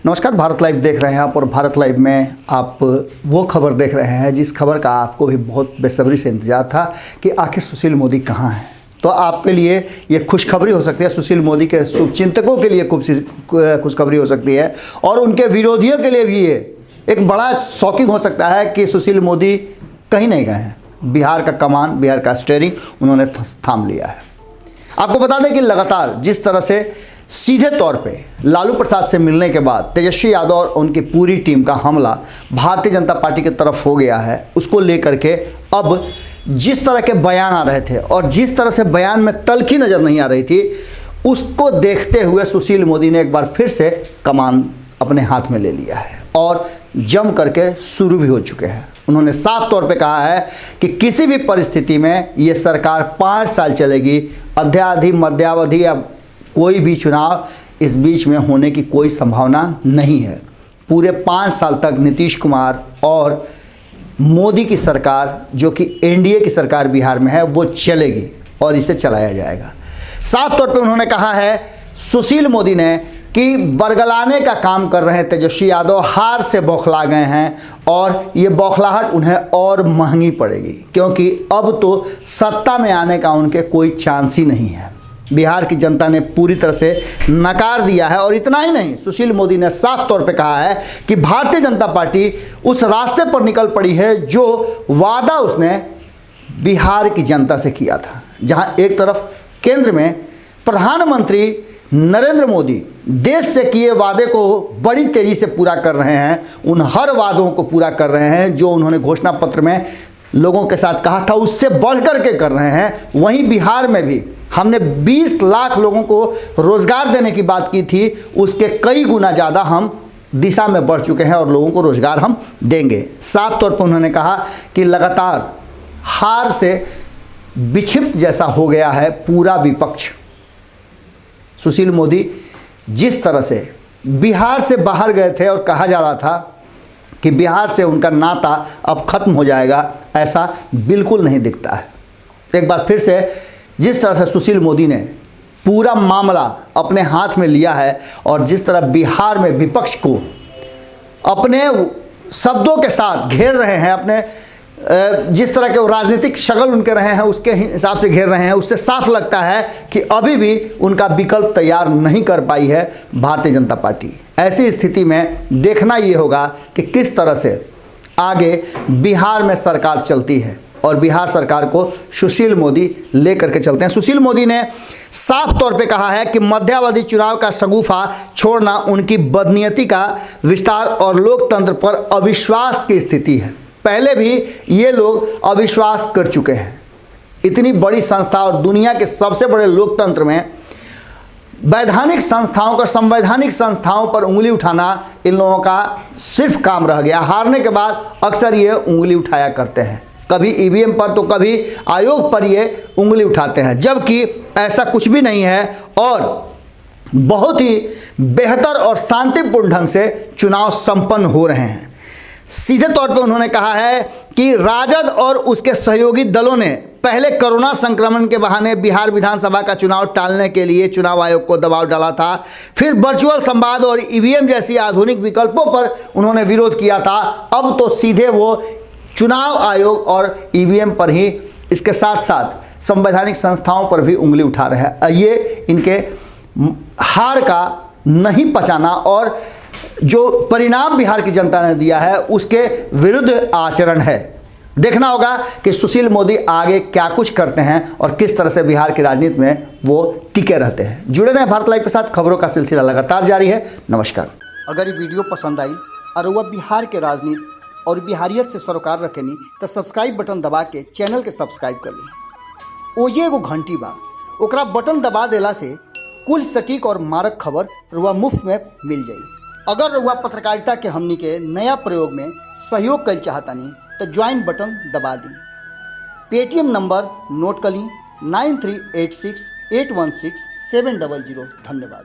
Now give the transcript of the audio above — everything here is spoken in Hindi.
नमस्कार, भारत लाइव देख रहे हैं आप। और भारत लाइव में आप वो खबर देख रहे हैं जिस खबर का आपको भी बहुत बेसब्री से इंतजार था कि आखिर सुशील मोदी कहाँ हैं। तो आपके लिए ये खुशखबरी हो सकती है, सुशील मोदी के शुभचिंतकों के लिए खुशखबरी हो सकती है, और उनके विरोधियों के लिए भी ये एक बड़ा शॉकिंग हो सकता है कि सुशील मोदी कहीं नहीं गए हैं। बिहार का कमान, बिहार का स्टीयरिंग उन्होंने थाम लिया है। आपको बता दें कि लगातार जिस तरह से सीधे तौर पे लालू प्रसाद से मिलने के बाद तेजस्वी यादव और उनकी पूरी टीम का हमला भारतीय जनता पार्टी की तरफ हो गया है, उसको लेकर के अब जिस तरह के बयान आ रहे थे और जिस तरह से बयान में तल्खी नज़र नहीं आ रही थी, उसको देखते हुए सुशील मोदी ने एक बार फिर से कमान अपने हाथ में ले लिया है और जम करके शुरू भी हो चुके हैं। उन्होंने साफ तौर पे कहा है कि किसी भी परिस्थिति में ये सरकार 5 साल चलेगी। अध्यावधि, मध्यावधि या कोई भी चुनाव इस बीच में होने की कोई संभावना नहीं है। पूरे 5 साल तक नीतीश कुमार और मोदी की सरकार, जो कि एनडीए की सरकार बिहार में है, वो चलेगी और इसे चलाया जाएगा। साफ तौर पे उन्होंने कहा है सुशील मोदी ने कि बरगलाने का काम कर रहे हैं तेजस्वी यादव, हार से बौखला गए हैं और ये बौखलाहट उन्हें और महंगी पड़ेगी, क्योंकि अब तो सत्ता में आने का उनके कोई चांस ही नहीं है। बिहार की जनता ने पूरी तरह से नकार दिया है। और इतना ही नहीं, सुशील मोदी ने साफ तौर पे कहा है कि भारतीय जनता पार्टी उस रास्ते पर निकल पड़ी है जो वादा उसने बिहार की जनता से किया था, जहां एक तरफ केंद्र में प्रधानमंत्री नरेंद्र मोदी देश से किए वादे को बड़ी तेजी से पूरा कर रहे हैं, उन हर वादों को पूरा कर रहे हैं जो उन्होंने घोषणा पत्र में लोगों के साथ कहा था, उससे बढ़ कर के कर रहे हैं। वहीं बिहार में भी हमने 20 लाख लोगों को रोज़गार देने की बात की थी, उसके कई गुना ज़्यादा हम दिशा में बढ़ चुके हैं और लोगों को रोज़गार हम देंगे। साफ तौर पर उन्होंने कहा कि लगातार हार से विक्षिप्त जैसा हो गया है पूरा विपक्ष। सुशील मोदी जिस तरह से बिहार से बाहर गए थे और कहा जा रहा था कि बिहार से उनका नाता अब खत्म हो जाएगा, ऐसा बिल्कुल नहीं दिखता है। एक बार फिर से जिस तरह से सुशील मोदी ने पूरा मामला अपने हाथ में लिया है और जिस तरह बिहार में विपक्ष को अपने शब्दों के साथ घेर रहे हैं, अपने जिस तरह के राजनीतिक शगल उनके रहे हैं उसके हिसाब से घेर रहे हैं, उससे साफ लगता है कि अभी भी उनका विकल्प तैयार नहीं कर पाई है भारतीय जनता पार्टी। ऐसी स्थिति में देखना ये होगा कि किस तरह से आगे बिहार में सरकार चलती है और बिहार सरकार को सुशील मोदी लेकर के चलते हैं। सुशील मोदी ने साफ तौर पे कहा है कि मध्यावधि चुनाव का शगुफा छोड़ना उनकी बदनीयती का विस्तार और लोकतंत्र पर अविश्वास की स्थिति है। पहले भी ये लोग अविश्वास कर चुके हैं। इतनी बड़ी संस्था और दुनिया के सबसे बड़े लोकतंत्र में वैधानिक संस्थाओं का, संवैधानिक संस्थाओं पर उंगली उठाना इन लोगों का सिर्फ काम रह गया। हारने के बाद अक्सर ये उंगली उठाया करते हैं, कभी ईवीएम पर तो कभी आयोग पर ये उंगली उठाते हैं, जबकि ऐसा कुछ भी नहीं है और बहुत ही बेहतर और शांतिपूर्ण ढंग से चुनाव संपन्न हो रहे हैं। सीधे तौर पे उन्होंने कहा है कि राजद और उसके सहयोगी दलों ने पहले कोरोना संक्रमण के बहाने बिहार विधानसभा का चुनाव टालने के लिए चुनाव आयोग को दबाव डाला था, फिर वर्चुअल संवाद और ईवीएम जैसी आधुनिक विकल्पों पर उन्होंने विरोध किया था। अब तो सीधे वो चुनाव आयोग और ईवीएम पर ही, इसके साथ साथ संवैधानिक संस्थाओं पर भी उंगली उठा रहे हैं। ये इनके हार का नहीं पचाना और जो परिणाम बिहार की जनता ने दिया है उसके विरुद्ध आचरण है। देखना होगा कि सुशील मोदी आगे क्या कुछ करते हैं और किस तरह से बिहार की राजनीति में वो टिके रहते हैं। जुड़े रहें भारत लाइव के साथ, खबरों का सिलसिला लगातार जारी है। नमस्कार। अगर ये वीडियो पसंद आई और वह बिहार के राजनीति और बिहारियत से सरोकार रखेनी तो सब्सक्राइब बटन दबा के चैनल के सब्सक्राइब कर ली। ओजे एगो घंटी बा, ओकरा बटन दबा देला से कुल सटीक और मारक खबर रुआ मुफ्त में मिल जाई। अगर रुआ पत्रकारिता के हमनी के नया प्रयोग में सहयोग कर चाहतानी तो ज्वाइन बटन दबा दी। पेटीएम नंबर नोट कर ली 9386816700। धन्यवाद।